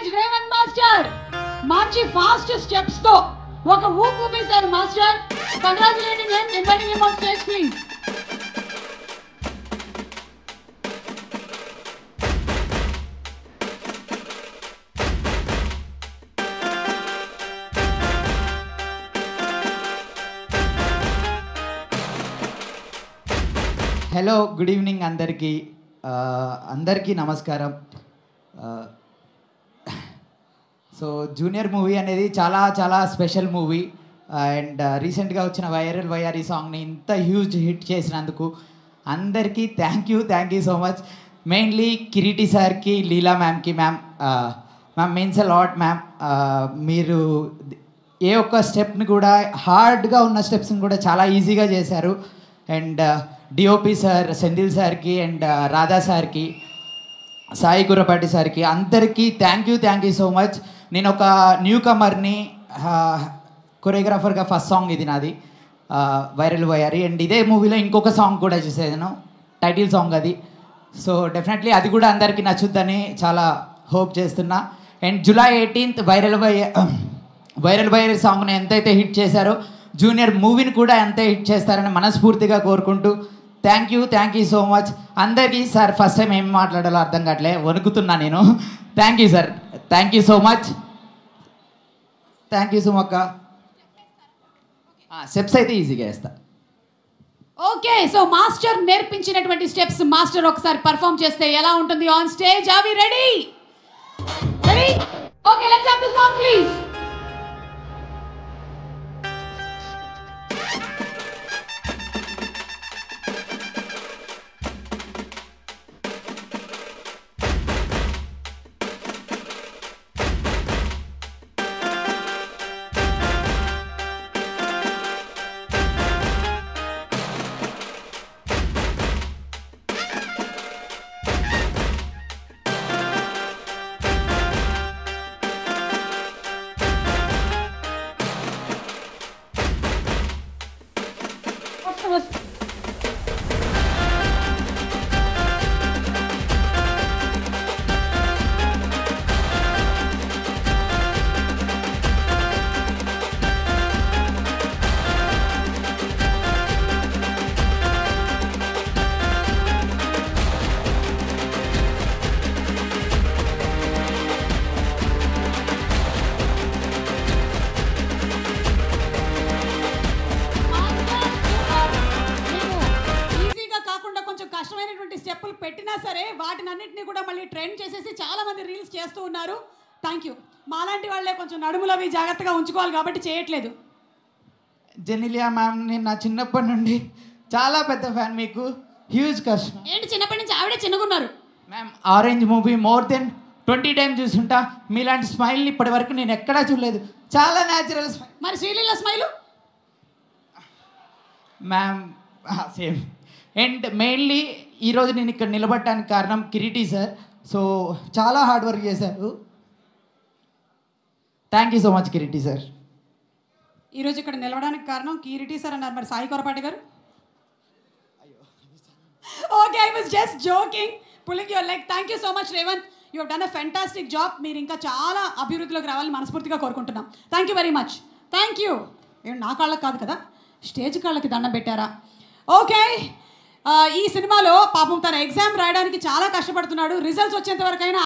encourage Raymond Master. Manchi fast steps to oka ఊపు ఊపేశారు master. Congratulating him, inviting him on stage please. Hello good evening అందరికీ నమస్కారం. So junior movie అనేది చాలా చాలా special movie and రీసెంట్గా వచ్చిన viral YR ఈ సాంగ్ని ఇంత హ్యూజ్ హిట్ చేసినందుకు అందరికీ thank you so much. Mainly Kireeti సార్కి, లీలా మ్యామ్కి. Ma'am means a lot ma'am. మీరు ఏ ఒక్క స్టెప్ని కూడా హార్డ్గా ఉన్న స్టెప్స్ని కూడా చాలా ఈజీగా చేశారు. అండ్ డిఓపి సార్, సెంధిల్ సార్కి అండ్ రాధా సార్కి, సాయి గుర్రపాటి సార్కి అందరికీ థ్యాంక్ యూ సో మచ్. నేను ఒక న్యూ కమర్ని, కొరియోగ్రాఫర్గా ఫస్ట్ సాంగ్ ఇది నాది, వైరల్ వైఆర్. అండ్ ఇదే మూవీలో ఇంకొక సాంగ్ కూడా చేసేదాను, టైటిల్ సాంగ్ అది. సో డెఫినెట్లీ అది కూడా అందరికీ నచ్చుద్దని చాలా హోప్ చేస్తున్నా. And July 18th viral YR సాంగ్ని ఎంతైతే హిట్ చేశారో జూనియర్ మూవీని కూడా అంతే హిట్ చేస్తారని మనస్ఫూర్తిగా కోరుకుంటూ థ్యాంక్ యూ సో మచ్ అందరికీ. సార్ ఫస్ట్ టైం ఏం మాట్లాడాలో అర్థం కావట్లే, వణుకుతున్నా నేను. Thank you sir, thank you so much. Thank you సుమక్క. స్టెప్స్ అయితే ఈజీగా వేస్తా. ఓకే, సో మాస్టర్ నేర్పించినటువంటి స్టెప్స్ మాస్టర్ ఒకసారి పర్ఫామ్ చేస్తే ఎలా ఉంటుంది on stage? Are we ready? Okay, let's have the song please. కష్టమైనటువంటి స్టెప్పులు పెట్టినా సరే వాటినన్నింటినీ కూడా మళ్ళీ ట్రెండ్ చేసేసి చాలా మంది రీల్స్ చేస్తూ ఉన్నారు. Thank you. మాలాంటి వాళ్ళే కొంచెం నడుములవి జాగ్రత్తగా ఉంచుకోవాలి కాబట్టి చేయట్లేదు. జెనిలియా మ్యామ్, నేను నా చిన్నప్పటి నుండి చాలా పెద్ద ఫ్యాన్, మీకు హ్యూజ్ కష్టం. ఏంటి చిన్నప్పటి నుంచి ఆవిడే చిన్నగున్నారు? Ma'am, orange movie more then 20 times చూసుంటా. మీలాంటి స్మైల్ని ఇప్పటి వరకు నేను ఎక్కడా చూడలేదు, చాలా న్యాచురల్ స్మైల్. మరి Sreeleela smile? Ma'am same. And mainly ఈరోజు నేను ఇక్కడ నిలబడటానికి కారణం కిరీటి సార్. సో చాలా హార్డ్ వర్క్ చేశారు. Thank you so much Kireeti sir. ఈరోజు ఇక్కడ నిలవడానికి కారణం కిరీటి సార్ అన్నారు, మరి సాయి కొరపాటి గారు? Okay, I was just joking, pulling your leg. Thank you so much Revanth, you have done a fantastic job. మీరు ఇంకా చాలా అభివృద్ధిలోకి రావాలని మనస్ఫూర్తిగా కోరుకుంటున్నాం. Thank you very much. Thank you. నా కాళ్ళకి కాదు కదా, స్టేజ్ కాళ్ళకి దండం పెట్టారా? ఓకే, ఈ సినిమాలో పాపం తన ఎగ్జామ్ రాయడానికి చాలా కష్టపడుతున్నాడు. రిజల్ట్స్ వచ్చేంత వరకైనా